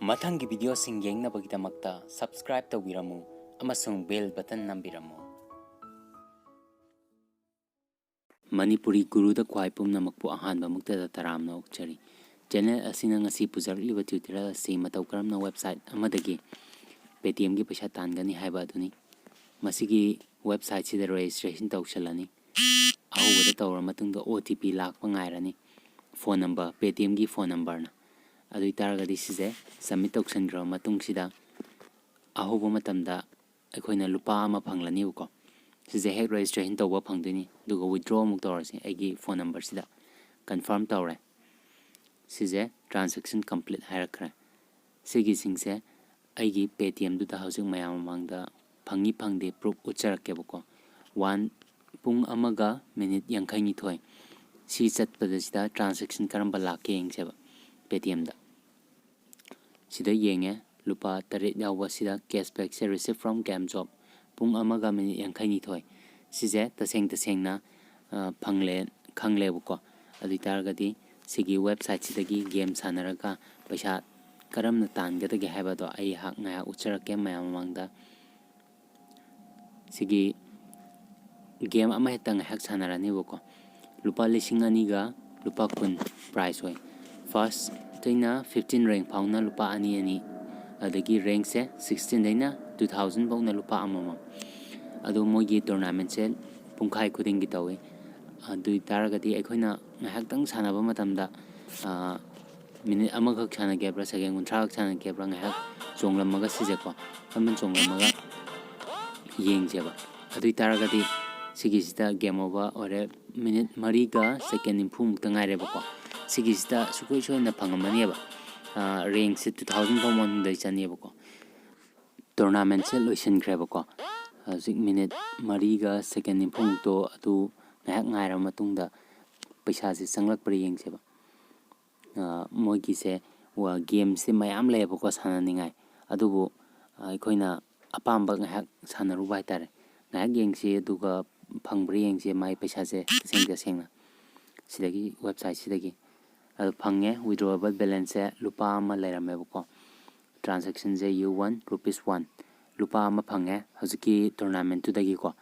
ꯃꯊꯪꯒꯤ ꯚꯤꯗꯤꯑꯣꯁꯤꯡ ꯌꯦꯡꯅꯕꯒꯤꯗꯃꯛꯇ ꯁꯕꯁꯀ꯭ꯔꯥꯏꯕ ꯇꯧꯕꯤꯔꯝꯃꯨ ꯑꯃꯁꯨꯡ ꯕꯦꯜ ꯕꯇꯟ ꯅꯝꯕꯤꯔꯝꯃꯨ꯫ ꯃꯅꯤꯄꯨꯔꯤ ꯒꯨꯔꯨꯗ ꯈ꯭ꯋꯥꯏ ꯄꯨꯝꯅꯃꯛꯄꯨ ꯑꯍꯥꯟꯕ ꯃꯨꯛꯇꯗ ꯇꯔꯥꯝꯅ ꯑꯣꯛꯆꯔꯤ꯫ ꯆꯦꯅꯦꯜ ꯑꯁꯤꯅ ꯉꯁꯤ ꯄꯨꯖꯔꯛꯂꯤꯕ ꯇ꯭ꯌꯨꯇꯣꯔꯤꯌꯜ ꯑꯁꯤ ꯃꯇꯧ ꯀꯔꯝꯅ ꯋꯦꯕꯁꯥꯏꯠ ꯑꯃꯗꯒꯤ ꯄꯦꯇꯤꯑꯦꯝꯒꯤ ꯄꯩꯁꯥ ꯇꯥꯟꯒꯅꯤ ꯍꯥꯏꯕ ꯑꯗꯨꯅꯤ꯫ ꯃꯁꯤꯒꯤ ꯋꯦꯕꯁꯥꯏꯠꯁꯤꯗ ꯔꯦꯖꯤꯁꯇ꯭ꯔꯦꯁꯟ ꯇꯧꯁꯜꯂꯅꯤ꯫ ꯑꯍꯧꯕꯗ ꯇꯧꯔꯕ ꯃꯇꯨꯡꯗ OTP ꯂꯥꯛꯄ ꯉꯥꯏꯔꯅꯤ꯫ ꯐꯣꯟ ꯅꯝꯕꯔ ꯄꯦꯇꯤꯑꯦꯝꯒꯤ ꯐꯣꯟ ꯅꯝꯕꯔꯅ ꯑꯗꯨ ꯑꯣꯏꯇꯥꯔꯒꯗꯤ ꯁꯤꯁꯦ ꯁꯕꯃꯤꯠ ꯇꯧꯁꯟꯈ꯭ꯔꯕ ꯃꯇꯨꯡꯁꯤꯗ ꯑꯍꯧꯕ ꯃꯇꯝꯗ ꯑꯩꯈꯣꯏꯅ ꯂꯨꯄꯥ ꯑꯃ ꯐꯪꯂꯅꯤꯕꯀꯣ꯫ ꯁꯤꯁꯦ ꯍꯦꯛ ꯔꯦꯖꯤꯁꯇ꯭ꯔꯦꯁꯟ ꯇꯧꯕ ꯐꯪꯗꯣꯏꯅꯤ꯫ ꯑꯗꯨꯒ ꯋꯤꯗ꯭ꯔꯣ ꯑꯃꯨꯛ ꯇꯧꯔꯁꯤ ꯑꯩꯒꯤ ꯐꯣꯟ ꯅꯝꯕꯔꯁꯤꯗ ꯀꯟꯐꯥꯔꯝ ꯇꯧꯔꯦ꯫ ꯁꯤꯁꯦ ꯇ꯭ꯔꯥꯟꯖꯦꯛꯁꯟ ꯀꯝꯄ꯭ꯂꯤꯠ ꯍꯥꯏꯔꯛꯈ꯭ꯔꯦ꯫ ꯁꯤꯒꯤꯁꯤꯡꯁꯦ ꯑꯩꯒꯤ ꯄꯦꯇꯤꯑꯦꯝꯗꯨꯗ ꯍꯧꯖꯤꯛ ꯃꯌꯥꯝ ꯃꯃꯥꯡꯗ ꯐꯪꯉꯤ ꯐꯪꯗꯦ ꯄ꯭ꯔꯨꯞ ꯎꯠꯆꯔꯛꯀꯦꯕꯀꯣ꯫ ꯄꯨꯡ 1:52 ꯁꯤ ꯆꯠꯄꯗꯁꯤꯗ ꯇ꯭ꯔꯥꯟꯖꯦꯛꯁꯟ ꯀꯔꯝꯕ ꯂꯥꯛꯀꯦ ꯌꯦꯡꯁꯦꯕ ꯄꯦꯇꯤꯑꯦꯝꯗ꯫ ꯁꯤꯗ ꯌꯦꯡꯉꯦ ꯂꯨꯄꯥ 8 ꯌꯥꯎꯕ ꯁꯤꯗ ꯀꯦꯁꯕꯦꯛꯁꯦ ꯔꯤꯁꯤꯞ ꯐ꯭ꯔꯣꯝ ꯒꯦꯝ ꯖꯣꯕ ꯄꯨꯡ 1:52 ꯁꯤꯁꯦ ꯇꯁꯦꯡꯅ ꯈꯪꯂꯦꯕꯀꯣ꯫ ꯑꯗꯨ ꯑꯣꯏꯇꯥꯔꯒꯗꯤ ꯁꯤꯒꯤ ꯋꯦꯕꯁꯥꯏꯠꯁꯤꯗꯒꯤ ꯒꯦꯝ ꯁꯥꯟꯅꯔꯒ ꯄꯩꯁꯥ ꯀꯔꯝꯅ ꯇꯥꯟꯒꯗꯒꯦ ꯍꯥꯏꯕꯗꯣ ꯑꯩ ꯉꯥꯏꯍꯥꯛ ꯎꯠꯆꯔꯛꯀꯦ ꯃꯌꯥꯝ ꯃꯃꯥꯡꯗ꯫ ꯁꯤꯒꯤ ꯒꯦꯝ ꯑꯃꯍꯦꯛꯇ ꯉꯥꯏꯍꯥꯛ ꯁꯥꯟꯅꯔꯅꯤꯕꯀꯣ꯫ ꯂꯨꯄꯥ 2,000ꯒ ꯂꯨꯄꯥ 10 ꯄ꯭ꯔꯥꯏꯁ ꯑꯣꯏ꯫ ꯐꯥꯔꯁꯇꯩꯅ 15 ꯔꯦꯡꯛ ꯐꯥꯎꯅ ꯂꯨꯄꯥ 2 ꯑꯗꯒꯤ ꯔꯦꯡꯛꯁꯦ 16ꯗꯩꯅ 2,000 ꯐꯥꯎꯅ ꯂꯨꯄꯥ 1꯫ ꯑꯗꯣ ꯃꯣꯏꯒꯤ ꯇꯣꯔꯅꯥꯃꯦꯟꯁꯦ ꯄꯨꯡꯈꯥꯏ ꯈꯨꯗꯤꯡꯒꯤ ꯇꯧꯏ꯫ ꯑꯗꯨ ꯑꯣꯏꯇꯥꯔꯒꯗꯤ ꯑꯩꯈꯣꯏꯅ ꯉꯥꯏꯍꯥꯛꯇꯪ ꯁꯥꯟꯅꯕ ꯃꯇꯝꯗ ꯃꯤꯅꯤꯠ ꯑꯃꯈꯛ ꯁꯥꯟꯅꯒꯦꯕ꯭ꯔꯥ ꯁꯦꯀꯦꯟ 30ꯈꯛ ꯁꯥꯟꯅꯒꯦꯕ꯭ꯔꯥ ꯉꯥꯏꯍꯥꯛ ꯆꯣꯡꯂꯝꯃꯒ ꯁꯤꯁꯦꯀꯣ ꯐꯟ ꯆꯣꯡꯂꯝꯃꯒ ꯌꯦꯡꯁꯦꯕ꯫ ꯑꯗꯨ ꯑꯣꯏꯇꯥꯔꯒꯗꯤ ꯁꯤꯒꯤꯁꯤꯗ ꯒꯦꯝ ꯑꯣꯚꯔ ꯑꯣꯏꯔꯦ꯫ ꯃꯤꯅꯤꯠ 4ꯒ ꯁꯦꯀꯦꯟ 90ꯃꯨꯛꯇ ꯉꯥꯏꯔꯦꯕꯀꯣ꯫ ꯁꯤꯒꯤꯁꯤꯗ ꯁꯨꯡꯁꯣꯏ ꯁꯣꯏꯗꯅ ꯐꯪꯉꯝꯃꯅꯦꯕ꯫ ꯔꯦꯡꯛꯁꯦ 2,000 ꯐꯥꯎ ꯃꯅꯨꯡꯗ ꯆꯪꯉꯦꯕꯀꯣ꯫ ꯇꯣꯔꯅꯥꯃꯦꯟꯁꯦ ꯂꯣꯏꯁꯤꯟꯈ꯭ꯔꯦꯕꯀꯣ꯫ ꯍꯧꯖꯤꯛ ꯃꯤꯅꯤꯠ 4ꯒ ꯁꯦꯀꯦꯟ 90ꯃꯨꯛꯇꯣ ꯑꯗꯨ ꯉꯥꯏꯍꯥꯛ ꯉꯥꯏꯔꯕ ꯃꯇꯨꯡꯗ ꯄꯩꯁꯥꯁꯦ ꯆꯪꯂꯛꯄ꯭ꯔꯥ ꯌꯦꯡꯁꯦꯕ꯫ ꯃꯣꯏꯒꯤꯁꯦ ꯒꯦꯝꯁꯦ ꯃꯌꯥꯝ ꯂꯩꯌꯦꯕꯀꯣ ꯁꯥꯟꯅꯅꯤꯡꯉꯥꯏ꯫ ꯑꯗꯨꯕꯨ ꯑꯩꯈꯣꯏꯅ ꯑꯄꯥꯝꯕ ꯉꯥꯏꯍꯥꯛ ꯁꯥꯟꯅꯔꯨꯕ ꯍꯥꯏꯇꯥꯔꯦ꯫ ꯉꯥꯏꯍꯥꯛ ꯌꯦꯡꯁꯤ ꯑꯗꯨꯒ ꯐꯪꯕ꯭ꯔꯥ ꯌꯦꯡꯁꯤ ꯃꯥꯏ ꯄꯩꯁꯥꯁꯦ taseng ꯁꯤꯗꯒꯤ ꯋꯦꯕꯁꯥꯏꯠꯁꯤꯗꯒꯤ ꯑꯗꯨ ꯐꯪꯉꯦ꯫ ꯋꯤꯗ꯭ꯔꯣꯋꯦꯕꯜ ꯕꯦꯂꯦꯟꯁꯁꯦ ꯂꯨꯄꯥ 1 ꯂꯩꯔꯝꯃꯦꯕꯀꯣ꯫ ꯇ꯭ꯔꯥꯟꯖꯦꯛꯁꯟꯁꯦ U1 ₹1 ꯂꯨꯄꯥ 1 ꯐꯪꯉꯦ ꯍꯧꯖꯤꯛꯀꯤ ꯇꯣꯔꯅꯥꯃꯦꯟꯇꯨꯗꯒꯤꯀꯣ꯫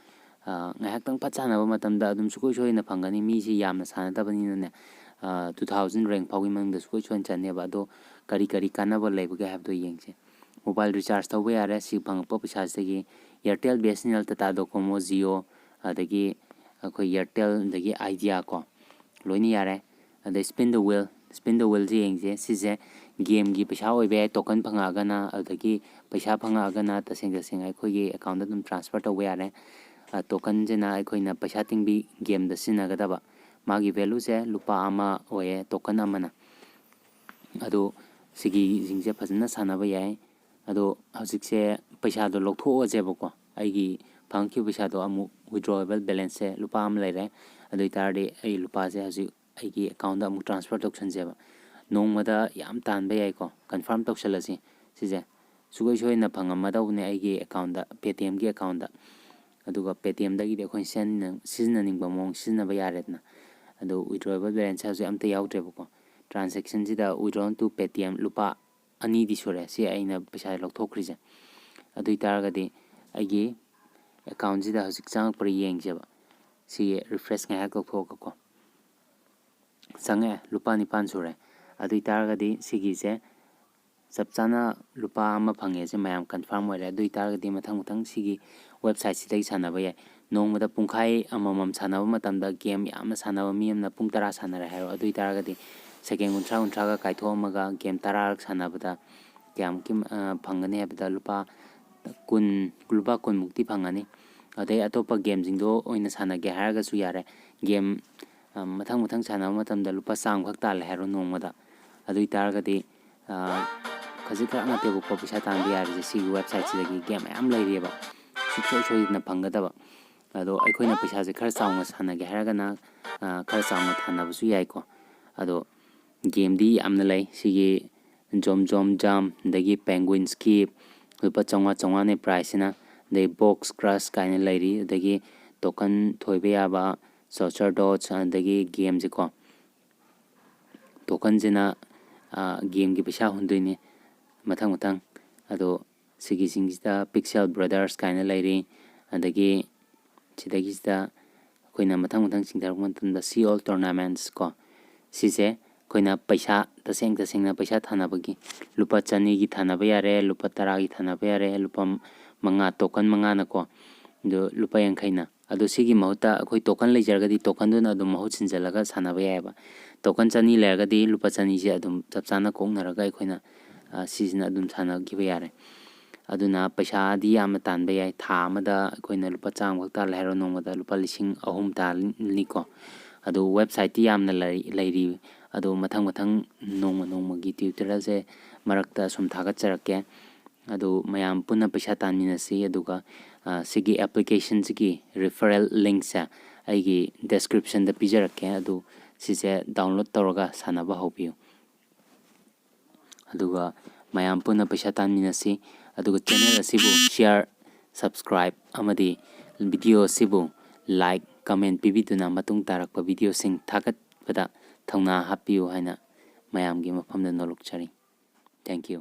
ꯉꯥꯏꯍꯥꯛꯇꯪ ꯐꯠ ꯁꯥꯟꯅꯕ ꯃꯇꯝꯗ ꯑꯗꯨꯝ ꯁꯨꯡꯁꯣꯏ ꯁꯣꯏꯗꯅ ꯐꯪꯒꯅꯤ꯫ ꯃꯤꯁꯤ ꯌꯥꯝꯅ ꯁꯥꯟꯅꯗꯕꯅꯤꯅꯅꯦ 2,000 ꯔꯦꯡꯛ ꯐꯥꯎꯒꯤ ꯃꯅꯨꯡꯗ ꯁꯨꯡꯁꯣꯏ ꯁꯣꯏꯗꯅ ꯆꯟꯅꯦꯕ꯫ ꯑꯗꯣ ꯀꯔꯤ ꯀꯥꯟꯅꯕ ꯂꯩꯕꯒꯦ ꯍꯥꯏꯕꯗꯣ ꯌꯦꯡꯁꯦ꯫ ꯃꯣꯕꯥꯏꯜ ꯔꯤꯆꯥꯔꯖ ꯇꯧꯕ ꯌꯥꯔꯦ ꯁꯤ ꯐꯪꯉꯛꯄ ꯄꯩꯁꯥꯁꯤꯗꯒꯤ꯫ Airtel, BSNL, Tata Docomo, Jio ꯑꯗꯒꯤ ꯑꯩꯈꯣꯏ ꯏꯌꯥꯔꯇꯦꯜ ꯑꯗꯒꯤ ꯑꯥꯏꯗꯤꯌꯥ ꯀꯣ ꯂꯣꯏꯅ ꯌꯥꯔꯦ꯫ ꯑꯗꯩ ꯁ꯭ꯄꯤꯟ ꯗ ꯋꯤꯜꯁꯦ ꯌꯦꯡꯁꯦ꯫ ꯁꯤꯁꯦ ꯒꯦꯝꯒꯤ ꯄꯩꯁꯥ ꯑꯣꯏꯕ ꯌꯥꯏ ꯇꯣꯀꯟ ꯐꯪꯉꯛꯑꯒꯅ ꯑꯗꯒꯤ ꯄꯩꯁꯥ ꯐꯪꯉꯛꯑꯒꯅ ꯇꯁꯦꯡꯅ ꯑꯩꯈꯣꯏꯒꯤ ꯑꯦꯀꯥꯎꯟꯗ ꯑꯗꯨꯝ ꯇ꯭ꯔꯥꯟꯁꯐꯔ ꯇꯧꯕ ꯌꯥꯔꯦ꯫ ꯇꯣꯀꯟꯁꯤꯅ ꯑꯩꯈꯣꯏꯅ ꯄꯩꯁꯥ ꯇꯤꯡꯕꯤ ꯒꯦꯝꯗ ꯁꯤꯖꯤꯟꯅꯒꯗꯕ ꯃꯥꯒꯤ ꯚꯦꯂꯨꯁꯦ ꯂꯨꯄꯥ 1 ꯑꯣꯏꯌꯦ ꯇꯣꯀꯟ ꯑꯃꯅ꯫ ꯑꯗꯣ ꯁꯤꯒꯤꯁꯤꯡꯁꯦ ꯐꯖꯅ ꯁꯥꯟꯅꯕ ꯌꯥꯏ꯫ ꯑꯗꯣ ꯍꯧꯖꯤꯛꯁꯦ ꯄꯩꯁꯥꯗꯣ ꯂꯧꯊꯣꯛꯑꯁꯦꯕꯀꯣ꯫ ꯑꯩꯒꯤ ꯐꯪꯈꯤꯕ ꯄꯩꯁꯥꯗꯣ ꯑꯃꯨꯛ ꯋꯤꯗ꯭ꯔꯣꯋꯦꯕꯜ ꯕꯦꯂꯦꯟꯁꯁꯦ ꯂꯨꯄꯥ 1 ꯂꯩꯔꯦ꯫ ꯑꯗꯨ ꯑꯣꯏꯇꯥꯔꯗꯤ ꯑꯩ ꯂꯨꯄꯥꯁꯦ ꯍꯧꯖꯤꯛ ꯑꯩꯒꯤ ꯑꯦꯀꯥꯎꯟꯗ ꯑꯃꯨꯛ ꯇ꯭ꯔꯥꯟꯁꯐꯔ ꯇꯧꯁꯟꯁꯦꯕ꯫ ꯅꯣꯡꯃꯗ ꯌꯥꯝ ꯇꯥꯟꯕ ꯌꯥꯏꯀꯣ꯫ ꯀꯟꯐꯥꯔꯝ ꯇꯧꯁꯜꯂꯁꯤ ꯁꯤꯁꯦ ꯁꯨꯡꯁꯣꯏ ꯁꯣꯏꯗꯅ ꯐꯪꯉꯝꯃꯗꯧꯕꯅꯦ ꯑꯩꯒꯤ ꯑꯦꯀꯥꯎꯟꯗ ꯄꯦꯇꯤꯑꯦꯝꯒꯤ ꯑꯦꯀꯥꯎꯟꯗ꯫ ꯑꯗꯨꯒ ꯄꯦꯇꯤꯑꯦꯝꯗꯒꯤꯗꯤ ꯑꯩꯈꯣꯏꯅ ꯁꯤꯖꯤꯟꯅꯅꯤꯡꯕ ꯃꯑꯣꯡ ꯁꯤꯖꯤꯟꯅꯕ ꯌꯥꯔꯦꯗꯅ꯫ ꯑꯗꯣ ꯋꯤꯗ꯭ꯔꯣꯋꯦꯕꯜ ꯕꯦꯂꯦꯟꯁꯁꯦ ꯍꯧꯖꯤꯛ ꯑꯝꯇ ꯌꯥꯎꯗ꯭ꯔꯦꯕꯀꯣ꯫ ꯇ꯭ꯔꯥꯟꯖꯦꯛꯁꯟꯁꯤꯗ ꯋꯤꯗ꯭ꯔꯣꯟ ꯇꯨ ꯄꯦꯇꯤꯑꯦꯝ ꯂꯨꯄꯥ 2ꯗꯤ ꯁꯨꯔꯦ ꯁꯤ ꯑꯩꯅ ꯄꯩꯁꯥ ꯂꯧꯊꯣꯛꯈ꯭ꯔꯤꯁꯦ꯫ ꯑꯗꯨ ꯑꯣꯏꯇꯥꯔꯒꯗꯤ ꯑꯩꯒꯤ ꯑꯦꯀꯥꯎꯟꯁꯤꯗ ꯍꯧꯖꯤꯛ ꯆꯪꯉꯛꯄ꯭ꯔꯥ ꯌꯦꯡꯁꯦꯕ꯫ ꯁꯤꯒꯤ ꯔꯤꯐ꯭ꯔꯦꯁ ꯉꯥꯏꯍꯥꯛ ꯇꯧꯊꯣꯛꯑꯒꯀꯣ ꯆꯪꯉꯛꯑꯦ ꯂꯨꯄꯥ 9 ꯁꯨꯔꯦ꯫ ꯑꯗꯨ ꯑꯣꯏꯇꯥꯔꯒꯗꯤ ꯁꯤꯒꯤꯁꯦ ꯆꯞ ꯆꯥꯅ ꯂꯨꯄꯥ 1 ꯐꯪꯉꯦꯁꯦ ꯃꯌꯥꯝ ꯀꯟꯐꯥꯔꯝ ꯑꯣꯏꯔꯦ꯫ ꯑꯗꯨ ꯑꯣꯏꯇꯥꯔꯒꯗꯤ ꯃꯊꯪ ꯁꯤꯒꯤ ꯋꯦꯕꯁꯥꯏꯠꯁꯤꯗꯒꯤ ꯁꯥꯟꯅꯕ ꯌꯥꯏ꯫ ꯅꯣꯡꯃꯗ ꯄꯨꯡꯈꯥꯏ ꯑꯃꯃꯝ ꯁꯥꯟꯅꯕ ꯃꯇꯝꯗ ꯒꯦꯝ ꯌꯥꯝꯅ ꯁꯥꯟꯅꯕ ꯃꯤ ꯑꯃꯅ ꯄꯨꯡ 10 ꯁꯥꯟꯅꯔꯦ ꯍꯥꯏꯔꯣ꯫ ꯑꯗꯨ ꯑꯣꯏꯇꯥꯔꯒꯗꯤ ꯁꯦꯀꯦꯟ 30ꯒ ꯀꯥꯏꯊꯣꯛꯑꯝꯃꯒ ꯒꯦꯝ 10ꯔꯛ ꯁꯥꯟꯅꯕꯗ ꯀꯌꯥꯃꯨꯛꯀꯤ ꯐꯪꯒꯅꯤ ꯍꯥꯏꯕꯗ ꯂꯨꯄꯥ 10 ꯃꯨꯛꯇꯤ ꯐꯪꯒꯅꯤ꯫ ꯑꯗꯩ ꯑꯇꯣꯞꯄ ꯒꯦꯝꯁꯤꯡꯗꯣ ꯑꯣꯏꯅ ꯁꯥꯟꯅꯒꯦ ꯍꯥꯏꯔꯒꯁꯨ ꯌꯥꯔꯦ꯫ ꯒꯦꯝ ꯃꯊꯪ ꯁꯥꯟꯅꯕ ꯃꯇꯝꯗ ꯂꯨꯄꯥ ꯆꯥꯝꯃꯈꯛ ꯇꯥꯜꯂꯦ ꯍꯥꯏꯔꯣ ꯅꯣꯡꯃꯗ꯫ ꯑꯗꯨ ꯑꯣꯏꯇꯥꯔꯒꯗꯤ ꯈꯖꯤꯛ ꯈꯔ ꯅꯠꯇꯦꯕꯀꯣ ꯄꯩꯁꯥ ꯇꯥꯟꯕ ꯌꯥꯔꯤꯁꯦ ꯁꯤꯒꯤ ꯋꯦꯕꯁꯥꯏꯠꯁꯤꯗꯒꯤ ꯒꯦꯝ ꯃꯌꯥꯝ ꯂꯩꯔꯤꯑꯕ ꯁꯨꯡꯁꯣꯏ ꯁꯣꯏꯗꯅ ꯐꯪꯒꯗꯕ꯫ ꯑꯗꯣ ꯑꯩꯈꯣꯏꯅ ꯄꯩꯁꯥꯁꯦ ꯈꯔ ꯆꯥꯎꯅ ꯁꯥꯟꯅꯒꯦ ꯍꯥꯏꯔꯒꯅ ꯈꯔ ꯆꯥꯎꯅ ꯊꯥꯅꯕꯁꯨ ꯌꯥꯏꯀꯣ꯫ ꯑꯗꯣ ꯒꯦꯝꯗꯤ ꯌꯥꯝꯅ ꯂꯩ ꯁꯤꯒꯤ ꯖꯣꯝ ꯖꯥꯝ ꯑꯗꯒꯤ ꯄꯦꯡꯒꯨꯏꯟ ꯁ꯭ꯀꯤꯞ ꯂꯨꯄꯥ 500 ꯄ꯭ꯔꯥꯏꯁꯁꯤꯅ꯫ ꯑꯗꯩ ꯕꯣꯛꯁ ꯀ꯭ꯔꯁ ꯀꯥꯏꯅ ꯂꯩꯔꯤ꯫ ꯑꯗꯒꯤ ꯇꯣꯀꯟ ꯊꯣꯏꯕ ꯌꯥꯕ ꯁꯣꯆꯔ ꯗꯣꯠꯁ ꯑꯗꯒꯤ ꯒꯦꯝꯁꯦꯀꯣ ꯇꯣꯀꯟꯁꯤꯅ ꯒꯦꯝꯒꯤ ꯄꯩꯁꯥ ꯍꯨꯟꯗꯣꯏꯅꯤ꯫ ꯃꯊꯪ ꯃꯊꯪ ꯑꯗꯣ ꯁꯤꯒꯤꯁꯤꯡꯁꯤꯗ ꯄꯤꯛꯁꯦꯜ ꯕ꯭ꯔꯗꯔꯁ ꯀꯥꯏꯅ ꯂꯩꯔꯤ ꯑꯗꯒꯤ ꯁꯤꯗꯒꯤꯁꯤꯗ ꯑꯩꯈꯣꯏꯅ ꯃꯊꯪ ꯃꯊꯪ ꯆꯤꯡꯊꯔꯛꯄ ꯃꯇꯝꯗ ꯁꯤ ꯑꯣꯜ ꯇꯣꯔꯅꯥꯃꯦꯟꯠꯁ ꯀꯣ ꯁꯤꯁꯦ ꯑꯩꯈꯣꯏꯅ ꯄꯩꯁꯥ ꯇꯁꯦꯡꯅ ꯄꯩꯁꯥ ꯊꯥꯅꯕꯒꯤ ꯂꯨꯄꯥ 200ꯒꯤ ꯊꯥꯅꯕ ꯌꯥꯔꯦ ꯂꯨꯄꯥ 10ꯒꯤ ꯊꯥꯅꯕ ꯌꯥꯔꯦ ꯂꯨꯄꯥ 5 ꯇꯣꯀꯟ 5ꯅꯀꯣ ꯑꯗꯣ ꯂꯨꯄꯥ 50ꯅ ꯑꯗꯣ ꯁꯤꯒꯤ ꯃꯍꯨꯠꯇ ꯑꯩꯈꯣꯏ ꯇꯣꯀꯟ ꯂꯩꯖꯔꯒꯗꯤ ꯇꯣꯀꯟꯗꯨꯅ ꯑꯗꯨꯝ ꯃꯍꯨꯠ ꯁꯤꯟꯖꯜꯂꯒ ꯁꯥꯟꯅꯕ ꯌꯥꯏꯑꯕ ꯇꯣꯀꯟ 200 ꯂꯩꯔꯒꯗꯤ ꯂꯨꯄꯥ 200ꯁꯦ ꯑꯗꯨꯝ ꯆꯞ ꯆꯥꯅ ꯀꯣꯛꯅꯔꯒ ꯑꯩꯈꯣꯏꯅ ꯁꯤꯁꯤꯅ ꯑꯗꯨꯝ ꯁꯥꯟꯅꯈꯤꯕ ꯌꯥꯔꯦ ꯑꯗꯨꯅ ꯄꯩꯁꯥꯗꯤ ꯌꯥꯝꯅ ꯇꯥꯟꯕ ꯌꯥꯏ ꯊꯥ ꯑꯃꯗ ꯑꯩꯈꯣꯏꯅ ꯂꯨꯄꯥ 100 ꯈꯛ ꯇꯥꯜꯂꯦ ꯍꯥꯏꯔꯣ ꯅꯣꯡꯃꯗ ꯂꯨꯄꯥ 3,000 ꯇꯥꯜꯂꯤꯀꯣ ꯑꯗꯣ ꯋꯦꯕꯁꯥꯏꯠꯇꯤ ꯌꯥꯝꯅ ꯂꯩꯔꯤ ꯑꯗꯣ ꯃꯊꯪ ꯅꯣꯡꯃꯒꯤ ꯇ꯭ꯌꯨꯇꯣꯔꯤꯌꯦꯜꯁꯦ ꯃꯔꯛꯇ ꯁꯨꯝ ꯊꯥꯒꯠꯆꯔꯛꯀꯦ ꯑꯗꯣ ꯃꯌꯥꯝ ꯄꯨꯟꯅ ꯄꯩꯁꯥ ꯇꯥꯟꯃꯤꯟꯅꯁꯤ ꯑꯗꯨꯒ ꯁꯤꯒꯤ ꯑꯦꯄ꯭ꯂꯤꯀꯦꯁꯟꯁꯤꯒꯤ ꯔꯤꯐꯔꯦꯜ ꯂꯤꯡꯛꯁꯦ ꯑꯩꯒꯤ ꯗꯦꯁꯀ꯭ꯔꯤꯞꯁꯟꯗ ꯄꯤꯖꯔꯛꯀꯦ ꯑꯗꯨ ꯁꯤꯁꯦ ꯗꯥꯎꯟꯂꯣꯗ ꯇꯧꯔꯒ ꯁꯥꯟꯅꯕ ꯍꯧꯕꯤꯌꯨ ꯑꯗꯨꯒ ꯃꯌꯥꯝ ꯄꯨꯟꯅ ꯄꯩꯁꯥ ꯇꯥꯟꯃꯤꯟꯅꯁꯤ ꯑꯗꯨꯒ ꯆꯦꯅꯦꯜ ꯑꯁꯤꯕꯨ ꯁꯤꯌꯥꯔ ꯁꯕꯁꯀ꯭ꯔꯥꯏꯕ ꯑꯃꯗꯤ ꯚꯤꯗꯤꯑꯣ ꯑꯁꯤꯕꯨ ꯂꯥꯏꯛ ꯀꯃꯦꯟ ꯄꯤꯕꯤꯗꯨꯅ ꯃꯇꯨꯡ ꯇꯥꯔꯛꯄ ꯚꯤꯗꯤꯑꯣꯁꯤꯡ ꯊꯥꯒꯠꯄꯗ ꯊꯧꯅꯥ ꯍꯥꯞꯄꯤꯌꯨ ꯍꯥꯏꯅ ꯃꯌꯥꯝꯒꯤ ꯃꯐꯝꯗ ꯅꯣꯜꯂꯨꯛꯆꯔꯤ ꯊꯦꯡꯛ ꯌꯨ